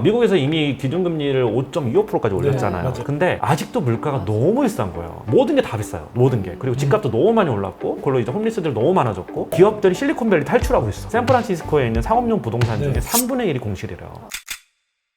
미국에서 이미 기준금리를 5.25%까지 올렸잖아요. 네, 근데 아직도 물가가 너무 비싼 거예요. 모든 게 다 비싸요. 모든 게. 그리고 집값도 너무 많이 올랐고 그걸로 이제 홈리스들 너무 많아졌고 기업들이 실리콘밸리 탈출하고 있어. 샌프란시스코에 있는 상업용 부동산 중에 3분의 1이 공실이래요.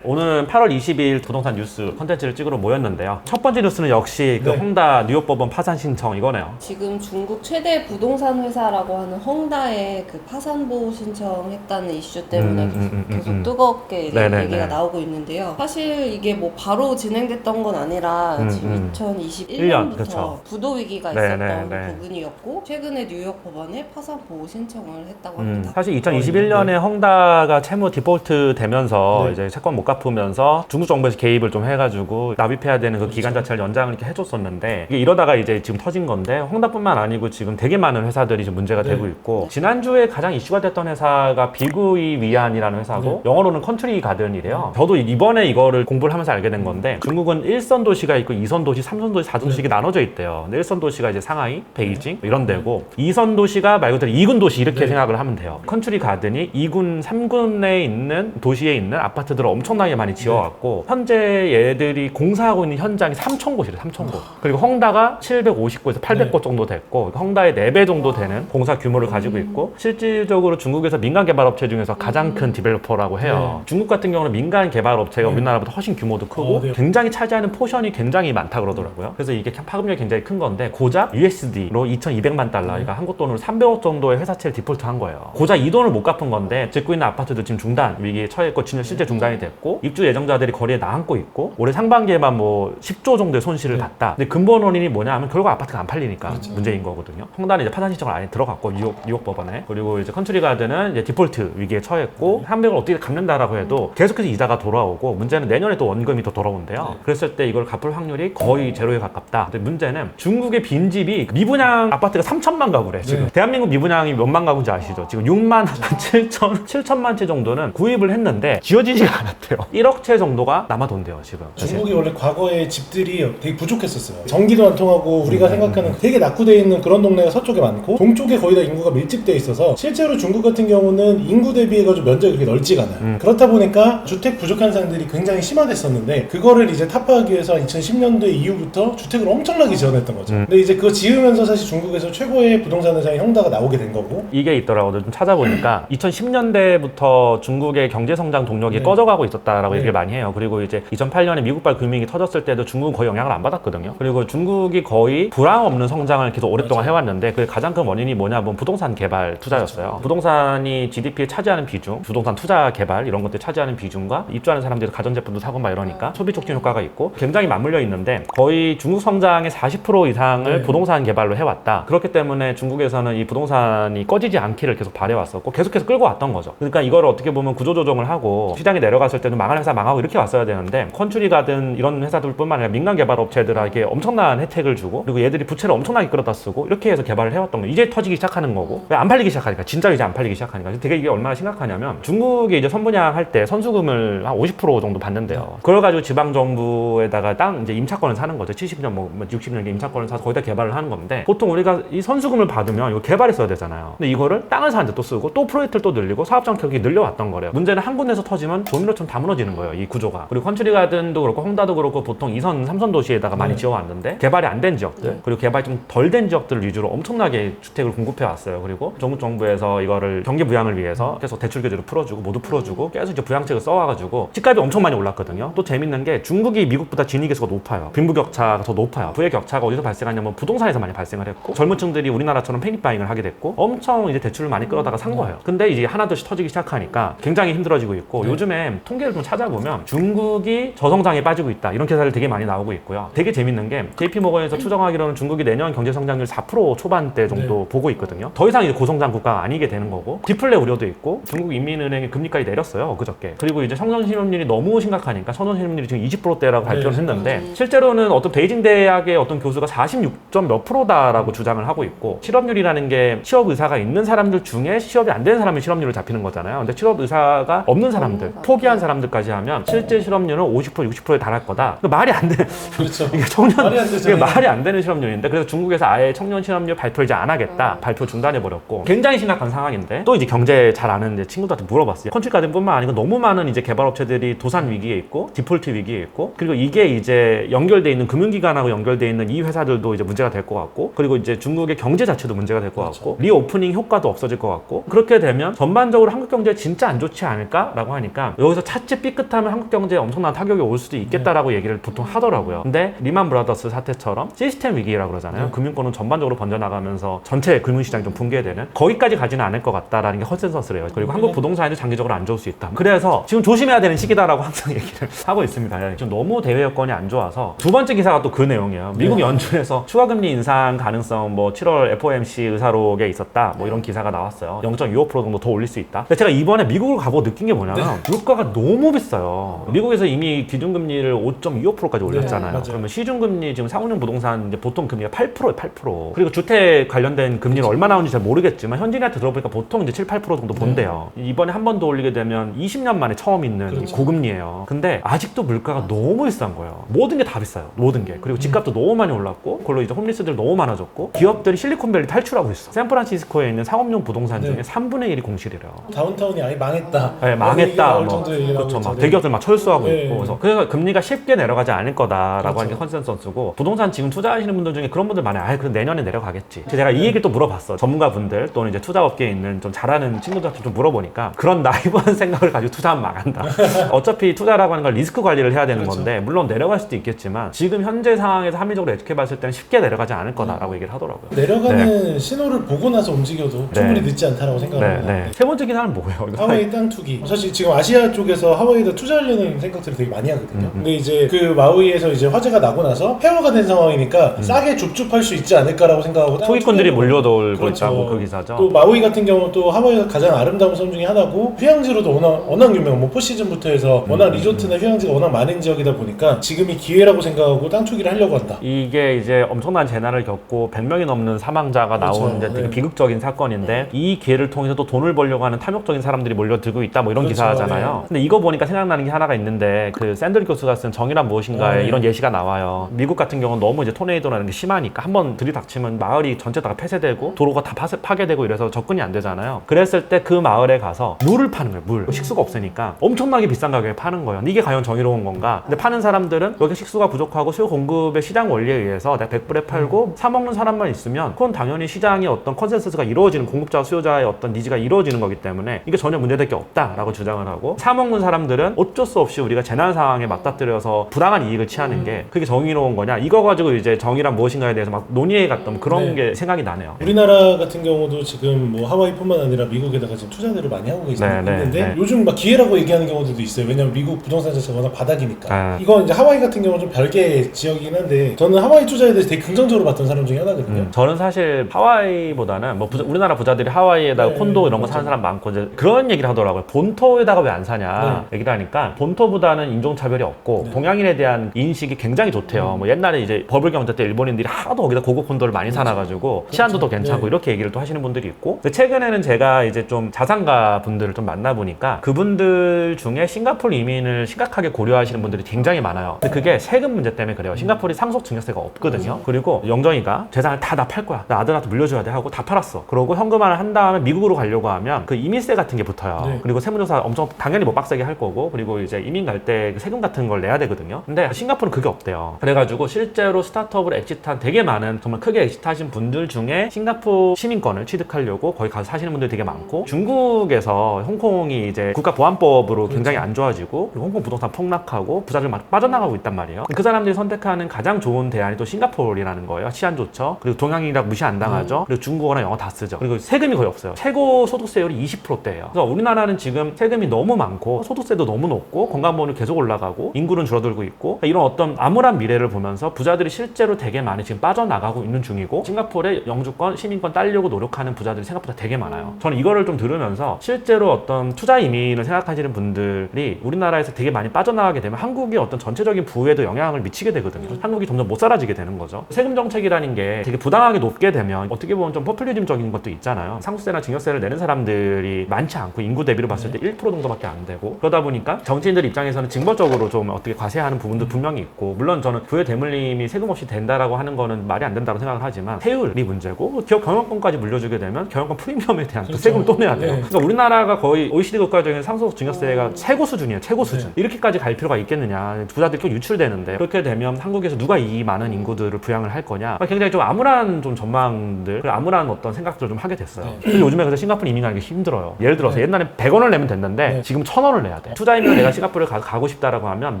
오늘은 8월 20일 부동산 뉴스 컨텐츠를 찍으러 모였는데요. 첫 번째 뉴스는 역시 그 홍다 뉴욕 법원 파산 신청 이거네요. 지금 중국 최대 부동산 회사라고 하는 헝다에 그 파산 보호 신청했다는 이슈 때문에 계속 뜨겁게 얘기가 나오고 있는데요. 사실 이게 뭐 바로 진행됐던 건 아니라 지금 2021년부터 그쵸. 부도 위기가 있었던 부분이었고 최근에 뉴욕 법원에 파산 보호 신청을 했다고 합니다. 사실 2021년에 헝다가 채무 디폴트 되면서 이제 채권 못 갚으면서 중국 정부에서 개입을 좀 해가지고 납입해야 되는 그 기간 자체를 연장을 이렇게 해줬었는데 이게 이러다가 이제 지금 터진 건데 헝다뿐만 아니고 지금 되게 많은 회사들이 지금 문제가 되고 있고 지난주에 가장 이슈가 됐던 회사가 비구이 위안이라는 회사고 영어로는 컨트리 가든이래요. 저도 이번에 이거를 공부를 하면서 알게 된 건데 중국은 1선 도시가 있고 2선 도시, 3선 도시, 4선 도시 이렇게 나눠져 있대요. 근데 1선 도시가 이제 상하이, 베이징 이런 데고 2선 도시가 말 그대로 2군 도시 이렇게 생각을 하면 돼요. 컨트리 가든이 2군, 3군에 있는 도시에 있는 아파트들을 엄청나게 많이 지어왔고 현재 얘들이 공사하고 있는 현장이 3,000곳이래요. 3,000곳. 그리고 헝다가 750곳에서 800곳 정도 됐고 헝다의 4배 정도 되는 공사 규모를 가지고 있고 실질적으로 중국에서 민간 개발업체 중에서 가장 큰 디벨로퍼라고 해요. 중국 같은 경우는 민간 개발업체가 우리나라보다 훨씬 규모도 크고 굉장히 차지하는 포션이 굉장히 많다 그러더라고요. 그래서 이게 파급력이 굉장히 큰 건데 고작 USD로 2,200만 달러 그러니까 한국 돈으로 300억 정도의 회사채를 디폴트한 거예요. 고작 이 돈을 못 갚은 건데 짓고 있는 아파트도 지금 중단 위기에 처했고 진짜 실제 중단이 됐고 입주 예정자들이 거리에 나앉고 있고 올해 상반기에만 뭐 10조 정도의 손실을 봤다. 근데 근본 원인이 뭐냐 하면 결국 아파트가 안 팔리니까 문제인 거거든요. 헝다는 이제 파산 신청을 안에 들어갔고 뉴욕 법원에 그리고 이제 컨트리 가든은 이제 디폴트 위기에 처했고 300을 어떻게 갚는다라고 해도 계속해서 이자가 돌아오고 문제는 내년에 또 원금이 더 돌아온대요. 그랬을 때 이걸 갚을 확률이 거의 제로에 가깝다. 근데 문제는 중국의 빈집이 미분양 아파트가 3천만 가구래 지금. 대한민국 미분양이 몇만 가구인지 아시죠? 지금 6만 7천만 채 정도는 구입을 했는데 지어지지가 않았대요. 1억 채 정도가 남아돈대요 지금. 중국이 원래 과거에 집들이 되게 부족했었어요. 전기도 안 통하고 우리가 생각하는 되게 낙후되어 있는 그런 동네가 서쪽에 많고 동쪽에 거의 다 인구가 밀집되어 있어서 실제로 중국 같은 경우는 인구 대비해가지고 면적이 그렇게 넓지가 않아요. 그렇다 보니까 주택 부족 현상들이 굉장히 심화됐었는데 그거를 이제 타파하기 위해서 2010년대 이후부터 주택을 엄청나게 지어냈던 거죠. 근데 이제 그거 지으면서 사실 중국에서 최고의 부동산 회사인 헝다가 나오게 된 거고 이게 있더라고요. 좀 찾아보니까 2010년대부터 중국의 경제성장 동력이 꺼져가고 있었다라고 얘기를 많이 해요. 그리고 이제 2008년에 미국발 금융이 터졌을 때도 중국은 거의 영향을 안 받았거든요. 그리고 중국이 거의 불황 없는 성장을 계속 오랫동안 해왔는데 그 가장 큰 원인이 뭐냐면 부동산 개발 투자였어요. 부동산이 GDP에 차지하는 비중, 부동산 투자 개발 이런 것들 차지하는 비중과 입주하는 사람들이 가전제품도 사고 막 이러니까 소비 촉진 효과가 있고 굉장히 맞물려 있는데 거의 중국 성장의 40% 이상을 부동산 개발로 해왔다. 그렇기 때문에 중국에서는 이 부동산이 꺼지지 않기를 계속 바래왔었고 계속해서 끌고 왔던 거죠. 그러니까 이거를 어떻게 보면 구조조정을 하고 시장이 내려갔을 때는 망하는 회사 망하고 이렇게 왔어야 되는데 컨트리 가든 이런 회사들뿐만 아니라 민간 개발업체들에게 엄청난 혜택을 주고 그리고 얘들이 부채를 엄청나게 끌어다 쓰고 이렇게 해서 개발을 해왔던 거예요. 이제 터지기 시작하는 거고 왜 안 팔리기 시작하니까 진짜로 이제 안 팔리기 시작하니까 되게 이게 얼마나 심각하냐면 중국이 이제 선분양할 때 선수금을 한 50% 정도 받는데요. 그걸 가지고 지방 정부에다가 땅 이제 임차권을 사는 거죠. 70년 뭐 60년 임차권을 사서 거기다 개발을 하는 건데 보통 우리가 이 선수금을 받으면 이거 개발했어야 되잖아요. 근데 이거를 땅을 사는데 또 쓰고 또 프로젝트를 또 늘리고 사업장 격이 늘려왔던 거래요. 문제는 한 군데서 터지면 도미노처럼 다 무너지는 거예요. 이 구조가. 그리고 컨트리 가든도 그렇고 헝다도 그렇고 보통 2선, 3선 도시에다가 많이 지어왔는데 개발이 안 된 지역들 그리고 개발이 좀 덜 된 지역들 위주로 엄청나게 주택을 공급해 왔어요. 그리고 중국 정부에서 이거를 경기 부양을 위해서 계속 대출 규제를 풀어주고 모두 풀어주고 계속 이제 부양책을 써와가지고 집값이 엄청 많이 올랐거든요. 또 재밌는 게 중국이 미국보다 진위계수가 높아요. 빈부격차가 더 높아요. 부의 격차가 어디서 발생하냐면 부동산에서 많이 발생을 했고 젊은 층들이 우리나라처럼 패닉바잉을 하게 됐고 엄청 이제 대출을 많이 끌어다가 산 거예요. 근데 이제 하나둘씩 터지기 시작하니까 굉장히 힘들어지고 있고 요즘에 통계를 좀 찾아보면 중국이 저성장에 빠지고 있다 이런 기사들 되게 많이 나오고 있고요. 되게 재밌는 게 JP모건에서 추정하기로는 중국이 내년 경제성장률 4% 초반대 정도 보고 있거든요. 더 이상 이제 고성장 국가가 아니게 되는 거고 디플레 우려도 있고 중국 인민은행이 금리까지 내렸어요 그저께. 그리고 이제 청년실업률이 너무 심각하니까 청년실업률이 지금 20%대라고 발표를 했는데 실제로는 어떤 베이징 대학의 어떤 교수가 46점 몇 %다라고 주장을 하고 있고 실업률이라는 게 취업 의사가 있는 사람들 중에 취업이 안 되는 사람이 실업률을 잡히는 거잖아요. 근데 취업 의사가 없는 사람들, 포기한 사람들 사람들까지 하면 실제 실업률은 50% 60%에 달할 거다. 말이 안 돼. 그렇죠. 이게 청년 말이 안 이게 되잖아요. 말이 안 되는 실업률인데 그래서 중국에서 아예 청년 실업률 발표를 이제 안 하겠다. 발표 중단해 버렸고 굉장히 심각한 상황인데 또 이제 경제 잘 아는 이제 친구들한테 물어봤어요. 컨트리가든뿐만 아니고 너무 많은 이제 개발업체들이 도산 위기에 있고 디폴트 위기에 있고 그리고 이게 이제 연결돼 있는 금융기관하고 연결돼 있는 이 회사들도 이제 문제가 될 것 같고 그리고 이제 중국의 경제 자체도 문제가 될 것 같고 리오프닝 효과도 없어질 것 같고 그렇게 되면 전반적으로 한국 경제 진짜 안 좋지 않을까라고 하니까 여기서 차츰 삐끗하면 한국 경제에 엄청난 타격이 올 수도 있겠다라고 얘기를 보통 하더라고요. 근데 리만 브라더스 사태처럼 시스템 위기라고 그러잖아요. 금융권은 전반적으로 번져나가면서 전체 금융시장이 좀 붕괴되는 거기까지 가지는 않을 것 같다라는 게 컨센서스래요. 그리고 한국 부동산에도 장기적으로 안 좋을 수 있다. 그래서 지금 조심해야 되는 시기다라고 항상 얘기를 하고 있습니다. 지금 너무 대외 여건이 안 좋아서 두 번째 기사가 또 그 내용이에요. 미국 연준에서 추가금리 인상 가능성 뭐 7월 FOMC 의사록에 있었다. 뭐 이런 기사가 나왔어요. 0.25% 정도 더 올릴 수 있다. 근데 제가 이번에 미국을 가보고 느낀 게 뭐냐면 물가가 너무 비싸요. 미국에서 이미 기준금리를 5.25%까지 올렸잖아요. 맞아요. 그러면 시중금리 지금 상업용 부동산 이제 보통 금리가 8%예요. 8%. 그리고 주택 관련된 금리는 얼마 나오는지 잘 모르겠지만 현진이한테 들어보니까 보통 이제 7, 8% 정도 본대요. 이번에 한 번 더 올리게 되면 20년 만에 처음 있는 이 고금리예요. 근데 아직도 물가가 너무 비싼 거예요. 모든 게 다 비싸요. 모든 게. 그리고 집값도 너무 많이 올랐고 그걸로 이제 홈리스들 너무 많아졌고 기업들이 실리콘밸리 탈출하고 있어. 샌프란시스코에 있는 상업용 부동산 중에 3분의 1이 공실이래요. 다운타운이 아예 망했다. 네, 망했다. 뭐, 정도의 얘기를 그렇죠. 하고 막 있죠. 대기업들 막 철수하고 네. 있고. 그래서 금리가 쉽게 내려가지 않을 거다라고 그렇죠. 하는 게 컨센서스고 부동산 지금 투자하시는 분들 중에 그런 분들 많아요. 그럼 내년에 내려가겠지. 제가 이 얘기를 또 물어봤어. 전문가분들 또는 이제 투자업계에 있는 좀 잘하는 친구들한테 좀 물어보니까 그런 나이브한 생각을 가지고 투자하면 망한다. 어차피 투자라고 하는 건 리스크 관리를 해야 되는 그렇죠. 건데 물론 내려갈 수도 있겠지만 지금 현재 상황에서 합리적으로 예측해 봤을 때는 쉽게 내려가지 않을 거다라고 얘기를 하더라고요. 내려가는 신호를 보고 나서 움직여도 충분히 늦지 않다라고 생각합니다. 세 번째 기사는 뭐예요? 하와이 땅 투기. 사실 지금 아시아 쪽에서 하와이에다 투자하려는 생각들을 되게 많이 하거든요. 근데 이제 그 마우이에서 이제 화재가 나고 나서 폐허가 된 상황이니까 싸게 줍줍할 수 있지 않을까라고 생각하고 투기꾼들이 몰려돌고 그렇죠. 있다고 그 기사죠. 또 마우이 같은 경우는 또 하와이가 가장 아름다운 섬 중에 하나고 휴양지로도 워낙 유명. 뭐 포시즌부터 해서 워낙 리조트나 휴양지가 워낙 많은 지역이다 보니까 지금이 기회라고 생각하고 땅 투기를 하려고 한다. 이게 이제 엄청난 재난을 겪고 100명이 넘는 사망자가 그렇죠. 나온 이제 되게 네. 비극적인 사건인데 이 기회를 통해서 또 돈을 벌려고 하는 탐욕적인 사람들이 몰려들고 있다 뭐 이런 그렇죠. 기사잖아요. 근데 이거 보니까 생각나는 게 하나가 있는데 그 샌들 교수가 쓴 정의란 무엇인가에 이런 예시가 나와요. 미국 같은 경우는 너무 이제 토네이도라는 게 심하니까 한번 들이닥치면 마을이 전체 다 폐쇄되고 도로가 다 파괴되고 이래서 접근이 안 되잖아요. 그랬을 때 그 마을에 가서 물을 파는 거예요. 물. 식수가 없으니까 엄청나게 비싼 가격에 파는 거예요. 이게 과연 정의로운 건가? 근데 파는 사람들은 여기 식수가 부족하고 수요 공급의 시장 원리에 의해서 내가 100불에 팔고 사 먹는 사람만 있으면 그건 당연히 시장의 어떤 컨센서스가 이루어지는 공급자와 수요자의 어떤 니즈가 이루어지는 거기 때문에 이게 전혀 문제될 게 없다라고 주장을 하고 사 먹는 사람들은 어쩔 수 없이 우리가 재난 상황에 맞닥뜨려서 부당한 이익을 취하는 게 그게 정의로운 거냐? 이거 가지고 이제 정의란 무엇인가에 대해서 막 논의해 갔던 그런 게 생각이 나네요. 우리나라 같은 경우도 지금 뭐 하와이뿐만 아니라 미국에다가 지금 투자들을 많이 하고 있는데 요즘 막 기회라고 얘기하는 경우들도 있어요. 왜냐면 미국 부동산 자체가 워낙 바닥이니까. 이건 이제 하와이 같은 경우는 좀 별개의 지역이긴 한데 저는 하와이 투자에 대해서 되게 긍정적으로 봤던 사람 중에 하나거든요. 저는 사실 하와이보다는 뭐 우리나라 부자들이 하와이에다가 콘도 이런 거 사는 사람 많고 이제 그런 얘기를 하더라고요. 본토에다가 왜 안 사냐 얘기를 하니까 본토보다는 인종차별이 없고 동양인에 대한 인식이 굉장히 좋대요. 뭐 옛날에 이제 버블 경제 때 일본인들이 하도 거기다 고급 콘도를 많이 사놔가지고 치안도 더 괜찮고 이렇게 얘기를 또 하시는 분들이 있고 최근에는 제가 이제 좀 자산가 분들을 좀 만나보니까 그분들 중에 싱가포르 이민을 심각하게 고려하시는 분들이 굉장히 많아요. 근데 그게 세금 문제 때문에 그래요. 싱가포르이 상속 증여세가 없거든요. 그리고 영정이가 재산을 다 나 팔 거야. 나 아들한테 물려줘야 돼 하고 다 팔았어. 그러고 현금화를 한 다음에 미국으로 가려고 하면 그 이민세 같은 게 붙어요. 그리고 세무조사 엄청 당연히 뭐 빡세게 할 거고 그리고 이제 이민 갈 때 세금 같은 걸 내야 되거든요. 근데 싱가포르는 그게 없대요. 그래가지고 실제로 스타트업을 엑짓한 되게 많은 정말 크게 엑짓하신 분들 중에 싱가포르 시민권을 취득하려고 거기 가서 사시는 분들이 되게 많고 중국에서 홍콩이 이제 국가보안법으로 굉장히 안 좋아지고 그리고 홍콩 부동산 폭락하고 부자들 막 빠져나가고 있단 말이에요. 그 사람들이 선택하는 가장 좋은 대안이 또 싱가포르라는 거예요. 치안 좋죠. 그리고 동양인이라고 무시 안 당하죠. 그리고 중국어랑 영어 다 쓰죠. 그리고 세금이 거의 없어요. 최고 소득세율이 20%대예요. 그래서 우리나라는 지금 세금이 너무 많고 소득세도 너무 높고 건강보험이 계속 올라가고 인구는 줄어들고 있고 이런 어떤 암울한 미래를 보면서 부자들이 실제로 되게 많이 지금 빠져나가고 있는 중이고 싱가포르의 영주권, 시민권 따려고 노력하는 부자들이 생각보다 되게 많아요. 저는 이거를 좀 들으면서 실제로 어떤 투자 이민을 생각하시는 분들이 우리나라에서 되게 많이 빠져나가게 되면 한국의 어떤 전체적인 부에도 영향을 미치게 되거든요. 한국이 점점 못 살아지게 되는 거죠. 세금 정책이라는 게 되게 부당하게 높게 되면 어떻게 보면 좀 포퓰리즘적인 것도 있잖아요. 상속세나 증여세를 내는 사람들이 많지 않고 인구 대비로 봤을 때 1% 정도밖에 안 되고 그러다 그러다 보니까 정치인들 입장에서는 징벌적으로 좀 어떻게 과세하는 부분도 분명히 있고, 물론 저는 부의 대물림이 세금 없이 된다라고 하는 거는 말이 안 된다고 생각을 하지만 세율이 문제고, 기업 경영권까지 물려주게 되면 경영권 프리미엄에 대한 또 그렇죠. 세금을 또 내야 돼요. 네. 그러니까 우리나라가 거의 OECD 국가 중에 상속 증여세가 최고 수준이에요. 최고 수준. 이렇게까지 갈 필요가 있겠느냐. 부자들이 또 유출되는데, 그렇게 되면 한국에서 누가 이 많은 인구들을 부양을 할 거냐. 굉장히 좀 암울한 좀 전망들, 암울한 어떤 생각들을 좀 하게 됐어요. 근데 요즘에 그래서 싱가포르 이민 가는 게 힘들어요. 예를 들어서 옛날에 100원을 내면 됐는데 지금 1000원을 내야 돼. 투자이면 내가 싱가포르에 가고 싶다라고 하면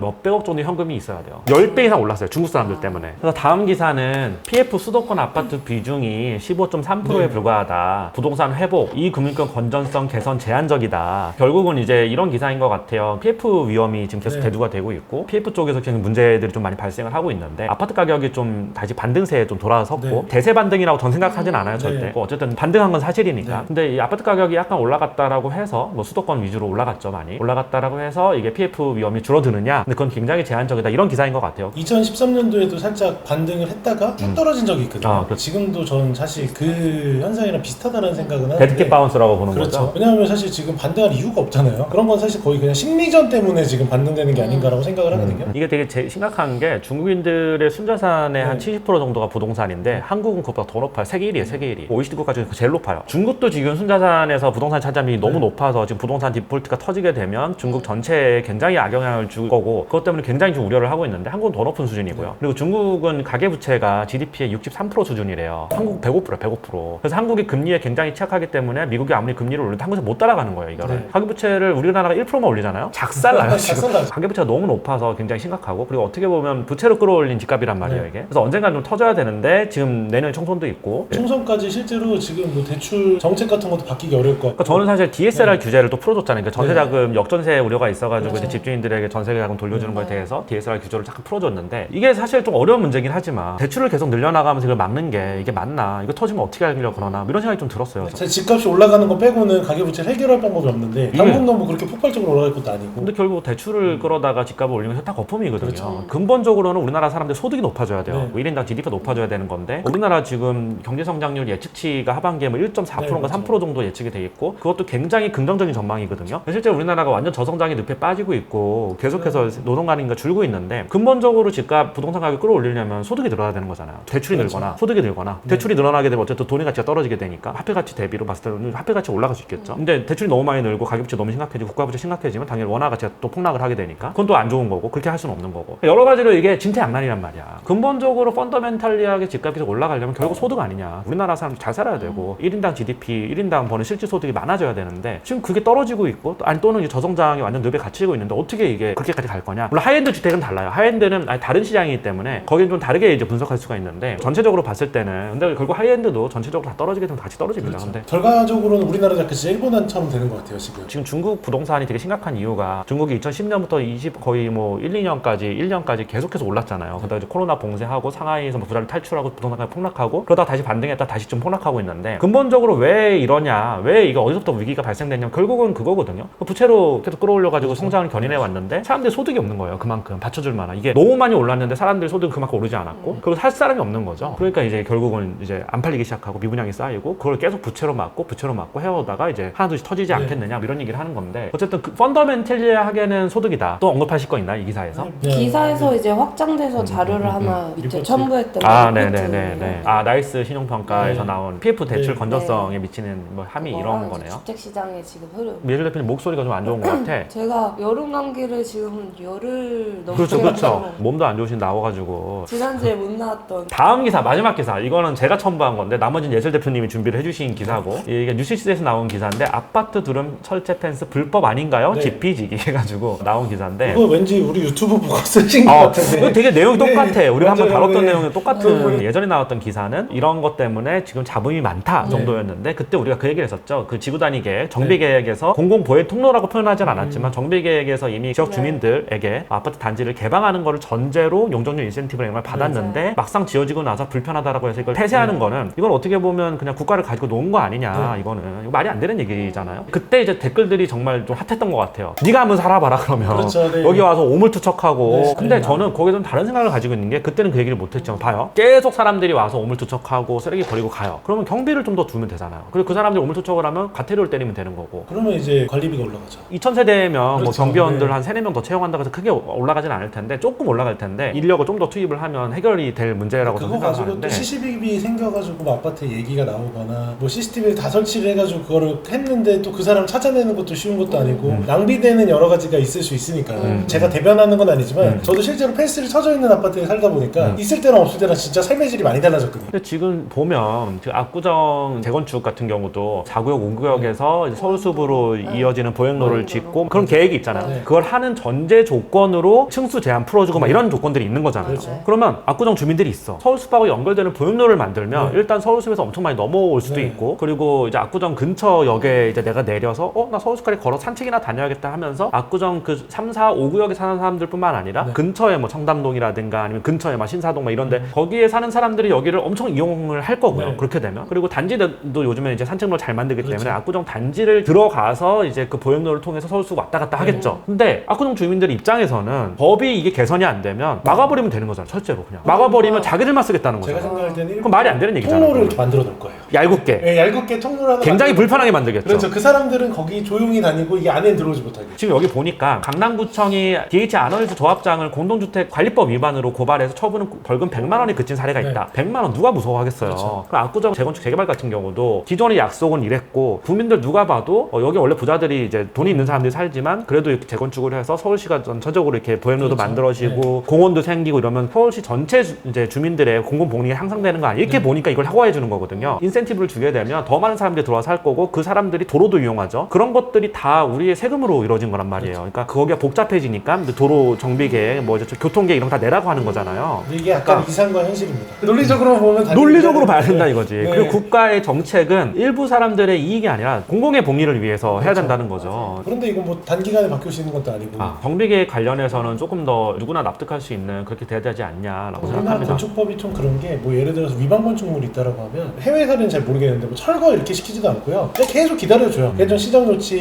몇백억 정도 현금이 있어야 돼요. 10배 이상 올랐어요. 중국 사람들 때문에. 그래서 다음 기사는 PF 수도권 아파트 비중이 15.3%에 불과하다. 부동산 회복, 이 금융권 건전성 개선 제한적이다. 결국은 이제 이런 기사인 것 같아요. PF 위험이 지금 계속 대두가 되고 있고, PF 쪽에서 굉장히 문제들이 좀 많이 발생을 하고 있는데, 아파트 가격이 좀 다시 반등세에 좀 돌아섰고, 대세 반등이라고 전 생각하진 않아요, 절대. 어쨌든 반등한 건 사실이니까. 근데 이 아파트 가격이 약간 올라갔다라고 해서, 뭐 수도권 위주로 올라갔죠, 많이. 올라갔다라고 해서 이게 PF 위험이 줄어드느냐? 근데 그건 굉장히 제한적이다. 이런 기사인 것 같아요. 2013년도에도 살짝 반등을 했다가 쭉 떨어진 적이 있거든요. 지금도 저는 사실 그 현상이랑 비슷하다는 생각은 하는데, 데드캣 바운스라고 보는 그렇죠. 거죠. 왜냐하면 사실 지금 반등할 이유가 없잖아요. 그런 건 사실 거의 그냥 심리전 때문에 지금 반등되는 게 아닌가라고 생각을 하거든요. 이게 되게 심각한 게, 중국인들의 순자산의 한 70% 정도가 부동산인데 한국은 그것보다 더 높아요. 세계 1위에요. 세계 1위. OECD 국가 중에 제일 높아요. 중국도 지금 순자산에서 부동산 차지함이 너무 높아서 지금 부동산 디폴트가 터지게 되면 중국 전체에 굉장히 악영향을 줄 거고, 그것 때문에 굉장히 좀 우려를 하고 있는데 한국은 더 높은 수준이고요. 그리고 중국은 가계부채가 GDP의 63% 수준이래요. 한국 105%, 105%. 그래서 한국이 금리에 굉장히 취약하기 때문에 미국이 아무리 금리를 올려도 한국에서 못 따라가는 거예요, 이거를. 가계부채를 우리나라가 1%만 올리잖아요. 작살나요, 지금. 가계부채가 너무 높아서 굉장히 심각하고, 그리고 어떻게 보면 부채로 끌어올린 집값이란 말이에요, 이게. 그래서 언젠가 좀 터져야 되는데 지금 내년 총선도 있고. 총선까지 실제로 지금 뭐 대출 정책 같은 것도 바뀌기 어려울 것 같고. 그러니까 저는 사실 DSR 규제를 또 풀어줬잖아요. 그러니까 전세자금 역전세 우려가 있어가지고 이제 집주인들에게 전세자금 돌려주는 거에 대해서 DSR 규제를 잠깐 풀어줬는데, 이게 사실 좀 어려운 문제긴 하지만 대출을 계속 늘려나가면서 이걸 막는 게 이게 맞나? 이거 터지면 어떻게 하려고 그러나? 이런 생각이 좀 들었어요. 제 집값이 올라가는 거 빼고는 가계부채를 해결할 방법이 없는데, 당분간 뭐 그렇게 폭발적으로 올라갈 것도 아니고. 근데 결국 대출을 끌어다가 집값을 올리는 게 다 거품이거든요. 그렇죠. 근본적으로는 우리나라 사람들 소득이 높아져야 돼요. 뭐 1인당 GDP가 높아져야 되는 건데, 우리나라 지금 경제성장률 예측치가 하반기에 뭐 1.4%인가 3% 정도 예측이 돼 있고, 그것도 굉장히 긍정적인 전망이거든요. 실제 우리나라가 완전 저성장의 늪에 빠지고 있고 계속해서 노동간인가 줄고 있는데, 근본적으로 집값 부동산 가격 끌어올리려면 소득이 늘어나야 되는 거잖아요. 대출이 늘거나 소득이 늘거나. 대출이 늘어나게 되면 어쨌든 돈의 가치가 떨어지게 되니까 화폐 가치 대비로 봤을 때는 화폐 가치 올라갈 수 있겠죠. 근데 대출이 너무 많이 늘고 가계부채 너무 심각해지고 국가부채 심각해지면 당연히 원화 가치가 또 폭락을 하게 되니까 그건 또 안 좋은 거고, 그렇게 할 수는 없는 거고. 여러 가지로 이게 진퇴양난이란 말이야. 근본적으로 펀더멘탈리하게 집값이 계속 올라가려면 결국 소득 아니냐. 우리나라 사람들 잘 살아야 되고 1인당 GDP, 1인당 버는 실질 소득이 많아져야 되는데 지금 그게 떨어지고 있고, 아니 또는 이제 저성장이 완전 늪에 갇히고 있는데 어떻게 이게 그렇게까지 갈 거냐. 물론 하이엔드 주택은 달라요. 하이엔드는 다른 시장이기 때문에 거기는 좀 다르게 이제 분석할 수가 있는데, 전체적으로 봤을 때는 근데 결국 하이엔드도 전체적으로 다 떨어지게 되면 같이 떨어집니다. 그렇죠. 근데 결과적으로는 우리나라도 약간 일본처럼 되는 것 같아요, 지금. 중국 부동산이 되게 심각한 이유가, 중국이 2010년부터 거의 뭐 1년까지 계속해서 올랐잖아요. 그러다가 이제 코로나 봉쇄하고 상하이에서 뭐 부자를 탈출하고 부동산가가 폭락하고, 그러다가 다시 반등했다 다시 좀 폭락하고 있는데, 근본적으로 왜 이러냐, 왜 이거 어디서부터 위기가 발생됐냐면 결국은 그거거든요. 부채로 계속 끌어올려가지고 성장을 견인해 왔는데 사람들이 소득이 없는 거예요. 그만큼 받쳐줄 만한. 이게 너무 많이 올랐는데 사람들이 소득이 그만큼 오르지 않았고, 그리고 살 사람이 없는 거죠. 그러니까 이제 결국은 이제 안 팔리기 시작하고 미분양이 쌓이고, 그걸 계속 부채로 막고 해오다가 이제 하나둘씩 터지지 않겠느냐, 이런 얘기를 하는 건데, 어쨌든 그 펀더멘탈리하게는 소득이다. 또 언급하실 거 있나 이 기사에서? 기사에서 이제 확장돼서 자료를 하나 밑에 첨부했던 네네네네. 나이스 신용평가에서 나온 PF 대출 건전성에 미치는 뭐 함의 이런 거네요. 주택시장의 지금 흐름. 예술 대표님 목소리가 좀 안 좋은 것 같아. 제가 여름 감기를 지금 열흘 넘게 그렇죠. 해서 몸도 안 좋으신 나와가지고. 지난주에 못 나왔던. 다음 기사, 마지막 기사. 이거는 제가 첨부한 건데 나머지는 예술 대표님이 준비를 해주신 기사고, 이게 뉴스시스에서 나온 기사인데, 아파트 두름 철제 펜스 불법 아닌가요? 지피지기 해가지고 나온 기사인데, 그거 왠지 우리 유튜브 보고 쓰신 것 같은데. 이거 되게 내용이 똑같아. 우리가 한번 맞아요. 다뤘던 내용이 똑같은. 예전에 나왔던 기사는 이런 것 때문에 지금 잡음이 많다 정도였는데, 그때 우리가 그 얘기를 했었죠. 그 지구단위 계획, 정비 계획에서 공공보혜 통로라고 표현하진 않았지만 정비 계획에서 이미 지역 주민들에게 아파트 단지를 개방하는 거를 전제로 용적률 인센티브를 이런 걸 받았는데, 막상 지어지고 나서 불편하다라고 해서 이걸 폐쇄하는 거는, 이건 어떻게 보면 그냥 국가를 가지고 놓은 거 아니냐. 이거는 이거 말이 안 되는 얘기잖아요. 그때 이제 댓글들이 정말 좀 핫했던 것 같아요. 네가 한번 살아봐라 그러면. 그렇죠, 네. 여기 와서 오물투척하고. 근데 저는 거기에 좀 다른 생각을 가지고 있는 게, 그때는 그 얘기를 못했죠. 봐요. 계속 사람들이 와서 오물투척하고 쓰레기 버리고 가요. 그러면 경비를 좀 더 두면 되잖아요. 그리고 그 사람들이 오물투척을 하면 과태료를 때리면 되는 거고. 그러면 이제 관리비가 올라가죠. 2000 3세대면 뭐 그렇죠. 경비원들 네. 한 3, 4명 더 채용한다고 해서 크게 올라가진 않을 텐데 조금 올라갈 텐데 인력을 좀 더 투입을 하면 해결이 될 문제라고 그거 저는 가지고 생각하는데 또 CCTV 생겨가지고 뭐 아파트에 얘기가 나오거나 뭐 CCTV를 다 설치를 해가지고 그거를 했는데 또 그 사람 찾아내는 것도 쉬운 것도 아니고 낭비되는 여러 가지가 있을 수 있으니까 제가 대변하는 건 아니지만 저도 실제로 펜스를 쳐져 있는 아파트에 살다 보니까 있을 때랑 없을 때랑 진짜 삶의 질이 많이 달라졌거든요. 근데 지금 보면 그 압구정 재건축 같은 경우도 4구역, 5구역에서 서울숲으로 이어지는 보행로를 짓고 그런 계획이 있잖아요. 네. 그걸 하는 전제 조건으로 층수 제한 풀어주고 막 이런 조건들이 있는 거잖아요. 그렇죠. 그러면 압구정 주민들이 있어. 서울숲하고 연결되는 보행로를 만들면 네. 일단 서울숲에서 엄청 많이 넘어올 수도 네. 있고 그리고 이제 압구정 근처 역에 이제 내가 내려서 나 서울숲까지 걸어 산책이나 다녀야겠다 하면서 압구정 그 3, 4, 5구역에 사는 사람들뿐만 아니라 네. 근처에 뭐 청담동이라든가 아니면 근처에 막 신사동 막 이런데 거기에 사는 사람들이 여기를 엄청 이용을 할 거고요. 네. 그렇게 되면 그리고 단지도 요즘에 이제 산책로 잘 만들기 그렇죠. 때문에 압구정 단지를 들어가서 이제 그 보행로를 통해서 서울숲 왔다 갔다 하겠죠. 근데 압구정 주민들 입장에서는 법이 이게 개선이 안 되면 막아버리면 되는 거잖아요. 철제로 그냥 막아버리면 자기들만 쓰겠다는 제가 거잖아요. 생각할 때는 그럼 말이 안 되는 얘기잖아요. 통로를 그러면. 만들어 놓을 거예요. 얇게 네, 얇게 통로를 하나 굉장히 만들어 불편하게 만들겠죠. 그렇죠. 그 사람들은 거기 조용히 다니고 이게 안에 들어오지 못하게. 지금 여기 보니까 강남구청이 DH 아너리즈 조합장을 공동주택 관리법 위반으로 고발해서 처분은 벌금 100만 원에 그친 사례가 있다. 100만 원 누가 무서워하겠어요. 그렇죠. 그럼 압구정 재건축 재개발 같은 경우도 기존의 약속은 이랬고 국민들 누가 봐도 여기 원래 부자들이 이제 돈이 있는 사람들이 살지만 그래도 이렇게 재건축을 해서 서울시가 전체적으로 이렇게 보행로도 그렇죠. 만들어지고 공원도 생기고 이러면 서울시 전체 이제 주민들의 공공 복리가 향상되는 거 아니에요? 이렇게 보니까 이걸 허가해 주는 거거든요. 인센티브를 주게 되면 더 많은 사람들이 들어와서 살 거고 그 사람들이 도로도 이용하죠. 그런 것들이 다 우리의 세금으로 이루어진 거란 말이에요. 그러니까 거기가 복잡해지니까 도로 정비계, 뭐 이제 교통계 이런 거 다 내라고 하는 거잖아요. 근데 이게 약간 그러니까 이상과 현실입니다. 논리적으로 보면 당연히 논리적으로 봐야 되는데. 된다 이거지. 네. 그리고 국가의 정책은 일부 사람들의 이익이 아니라 공공의 복리를 위해서 해야 그렇죠. 된다는 거죠. 그런데 이거 뭐 단기간에 바뀔 수 있는 것도 아니고. 정비계 관련해서는 조금 더 누구나 납득할 수 있는 그렇게 돼야 되지 않냐라고 우리나라 생각합니다. 건축법이 좀 그런 게 뭐 예를 들어서 위반 건축물이 있다라고 하면 해외 사례는 잘 모르겠는데 뭐 철거 이렇게 시키지도 않고요. 그냥 계속 기다려줘요. 계속 시정 조치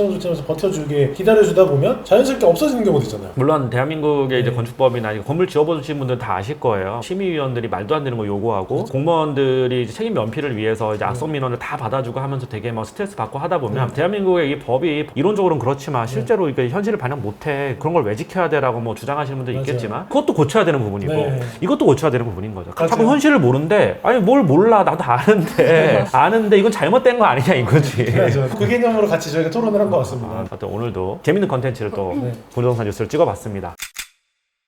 하면서 버텨주게 기다려주다 보면 자연스럽게 없어지는 경우도 있잖아요. 물론 대한민국의 이제 네. 건축법이나 이거 건물 지어보신 분들 다 아실 거예요. 심의위원들이 말도 안 되는 거 요구하고 그렇죠. 공무원들이 이제 책임 면피를 위해서 이제 악성 민원을 다 받아주고 하면서 되게 막 스트레스 받고 하다 보면 대한민국의 이 법이 이론적으로는 그렇지만 실제로 이게 현실을 반영 못해. 그런 걸 왜 지켜야 돼라고 뭐 주장하시는 분들 맞아요. 있겠지만 그것도 고쳐야 되는 부분이고 네. 이것도 고쳐야 되는 부분인 거죠. 맞아요. 자꾸 현실을 모른데 아니 뭘 몰라 나도 아는데 이건 잘못된 거 아니냐 이거지. 그래서 그 개념으로 같이 저희가 토론을 한 것 같습니다. 하여튼 오늘도 재밌는 컨텐츠를 또 네. 부동산 뉴스를 찍어봤습니다.